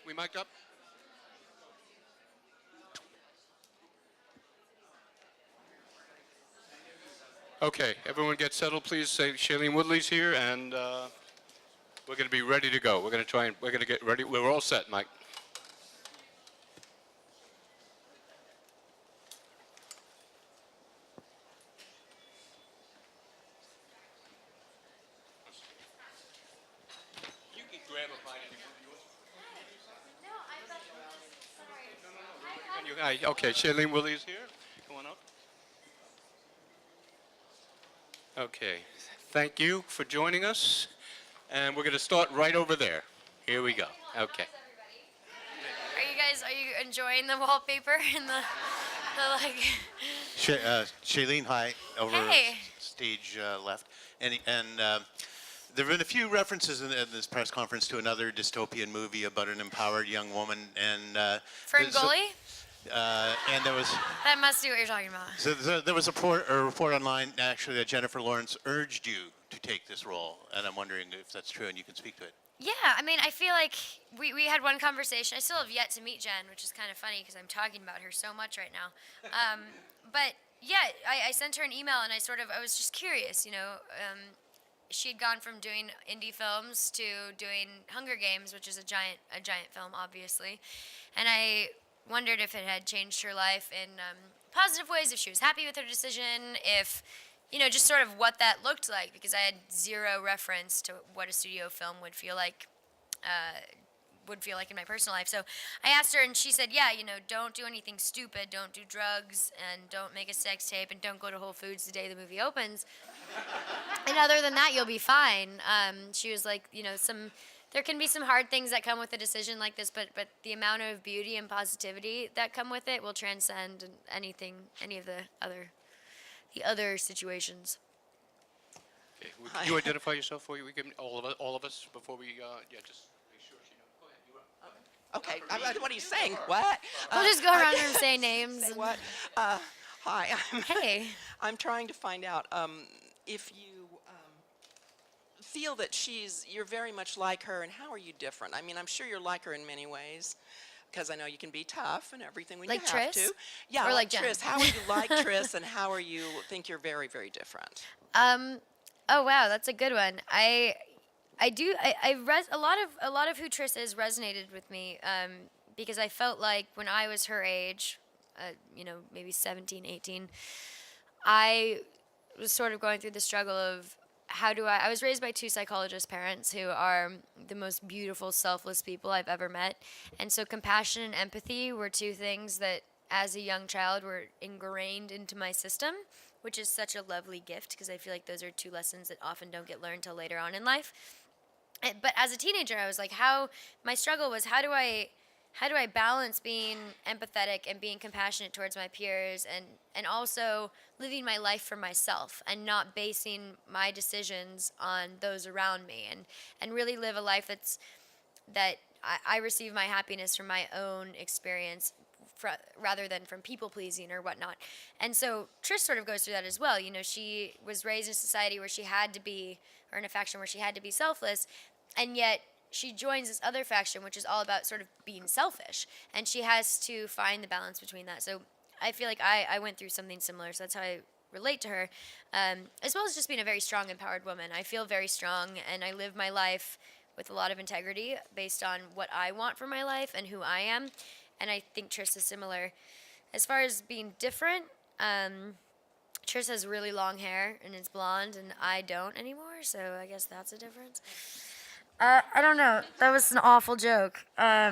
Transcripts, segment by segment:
We mic'd up? Okay, everyone get settled, please. Say Shailene Woodley's here, and we're going to be ready to go. We're going to get ready. We're all set, Mike. You can grab a bite if you want. No, I thought, sorry. Hi, okay, Shailene Woodley is here. Come on up. Okay, thank you for joining us. And we're going to start right over there. Here we go. Okay. Are you enjoying the wallpaper and the like? Shailene, hi, over Hey. stage left. And there have been a few references in this press conference to another dystopian movie about an empowered young woman. And Ferngully? and there was That must be what you're talking about. there was a report online actually that Jennifer Lawrence urged you to take this role, and I'm wondering if that's true and you can speak to it. Yeah, I mean, I feel like we had one conversation. I still have yet to meet Jen, which is kind of funny because I'm talking about her so much right now. But yeah, I sent her an email and I was just curious, she had gone from doing indie films to doing Hunger Games, which is a giant film, obviously. And I wondered if it had changed her life in positive ways, if she was happy with her decision, if just sort of what that looked like, because I had zero reference to what a studio film would feel like in my personal life. So I asked her, and she said, yeah, don't do anything stupid, don't do drugs, and don't make a sex tape, and don't go to Whole Foods the day the movie opens. And other than that, you'll be fine. She was like, there can be some hard things that come with a decision like this, but the amount of beauty and positivity that come with it will transcend any of the other situations. Okay. Could you identify yourself for you? We can all of us before we just make sure she knows. Go ahead. You're up. Okay, what are you saying? What? We'll just go around and say names. Say what? Hi. Hey. I'm trying to find out if you feel that you're very much like her, and how are you different? I mean, I'm sure you're like her in many ways, because I know you can be tough and everything when Like you have Triss? to. Yeah, Or like like Jen? Triss. How are you like Triss, and how are you think you're very, very different? Oh wow, that's a good one. A lot of who Triss is resonated with me, because I felt like when I was her age, maybe 17, 18, I was sort of going through the struggle of I was raised by two psychologist parents who are the most beautiful, selfless people I've ever met. And so compassion and empathy were two things that as a young child were ingrained into my system, which is such a lovely gift because I feel like those are two lessons that often don't get learned till later on in life. But as a teenager, I was like, my struggle was how do I balance being empathetic and being compassionate towards my peers and also living my life for myself and not basing my decisions on those around me and really live a life that I receive my happiness from my own experience rather than from people pleasing or whatnot. And so Trish sort of goes through that as well. She was raised in a society where she had to be, or in a faction where she had to be selfless, and yet she joins this other faction, which is all about sort of being selfish. And she has to find the balance between that. So I feel like I went through something similar. So that's how I relate to her, as well as just being a very strong, empowered woman. I feel very strong, and I live my life with a lot of integrity based on what I want for my life and who I am. And I think Trish is similar. As far as being different, Trish has really long hair and is blonde, and I don't anymore. So I guess that's a difference. I don't know. That was an awful joke. I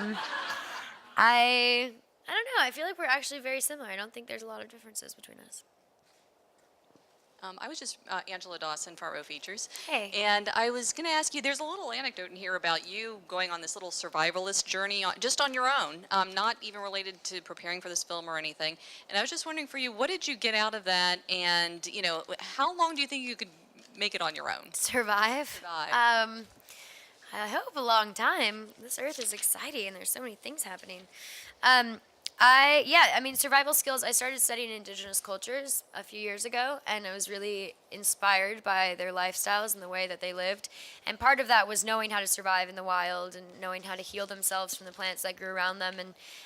don't know. I feel like we're actually very similar. I don't think there's a lot of differences between us. I was just Angela Dawson, Front Row Features. Hey. And I was going to ask you, there's a little anecdote in here about you going on this little survivalist journey just on your own, not even related to preparing for this film or anything. And I was just wondering for you, what did you get out of that? And, how long do you think you could make it on your own? Survive? I hope a long time. This earth is exciting and there's so many things happening. I mean, survival skills. I started studying indigenous cultures a few years ago, and I was really inspired by their lifestyles and the way that they lived. And part of that was knowing how to survive in the wild and knowing how to heal themselves from the plants that grew around them.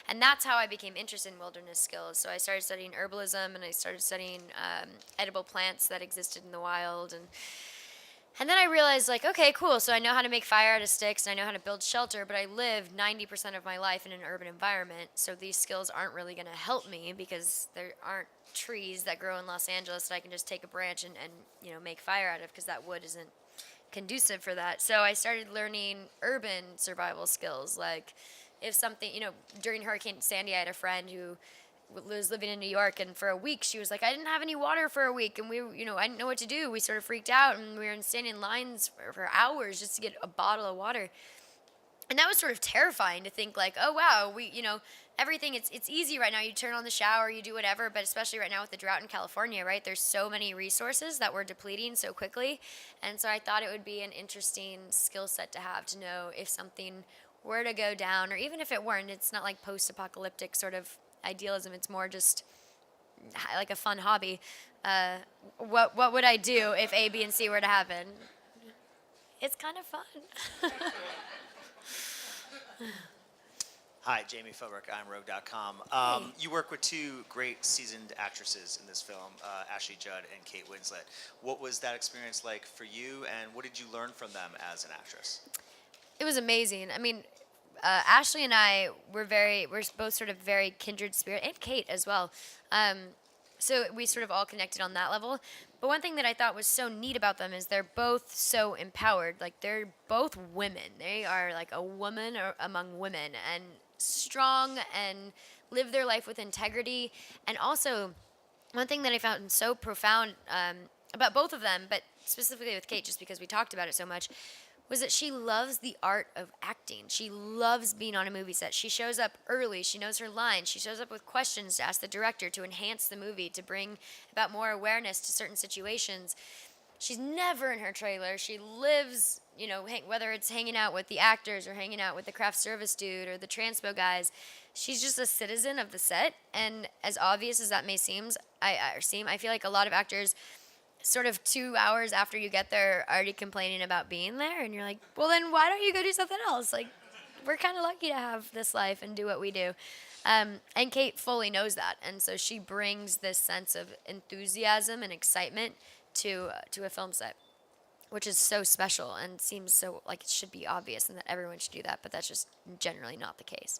And that's how I became interested in wilderness skills. So I started studying herbalism, and I started studying edible plants that existed in the wild. And then I realized, like, okay, cool. So I know how to make fire out of sticks, and I know how to build shelter, but I live 90% of my life in an urban environment. So these skills aren't really going to help me because there aren't trees that grow in Los Angeles that I can just take a branch and make fire out of, because that wood isn't conducive for that. So I started learning urban survival skills. Like, if something, during Hurricane Sandy, I had a friend who was living in New York, and for a week she was like, I didn't have any water for a week, and I didn't know what to do. We sort of freaked out, and we were standing in lines for hours just to get a bottle of water. And that was sort of terrifying to think, like, oh wow, everything, it's easy right now. You turn on the shower, you do whatever, but especially right now with the drought in California, right? There's so many resources that we're depleting so quickly. And so I thought it would be an interesting skill set to have, to know if something were to go down, or even if it weren't. It's not like post-apocalyptic sort of idealism. It's more just like a fun hobby. What would I do if A, B, and C were to happen? It's kind of fun. Hi, Jamie Philbrick. I'm Rogue.com. Hey. You work with two great seasoned actresses in this film, Ashley Judd and Kate Winslet. What was that experience like for you, and what did you learn from them as an actress? It was amazing. I mean, Ashley and I we're both sort of very kindred spirit, and Kate as well. So we sort of all connected on that level. But one thing that I thought was so neat about them is they're both so empowered. Like, they're both women. They are like a woman among women, and strong, and live their life with integrity. And also, one thing that I found so profound about both of them, but specifically with Kate, just because we talked about it so much, was that she loves the art of acting. She loves being on a movie set. She shows up early. She knows her lines. She shows up with questions to ask the director to enhance the movie, to bring about more awareness to certain situations. She's never in her trailer. She lives, whether it's hanging out with the actors or hanging out with the craft service dude or the transpo guys, she's just a citizen of the set. And as obvious as that may seem, I feel like a lot of actors, sort of 2 hours after you get there, are already complaining about being there, and you're like, well, then why don't you go do something else? Like, we're kind of lucky to have this life and do what we do. And Kate fully knows that, and so she brings this sense of enthusiasm and excitement to a film set, which is so special and seems so like it should be obvious and that everyone should do that, but that's just generally not the case.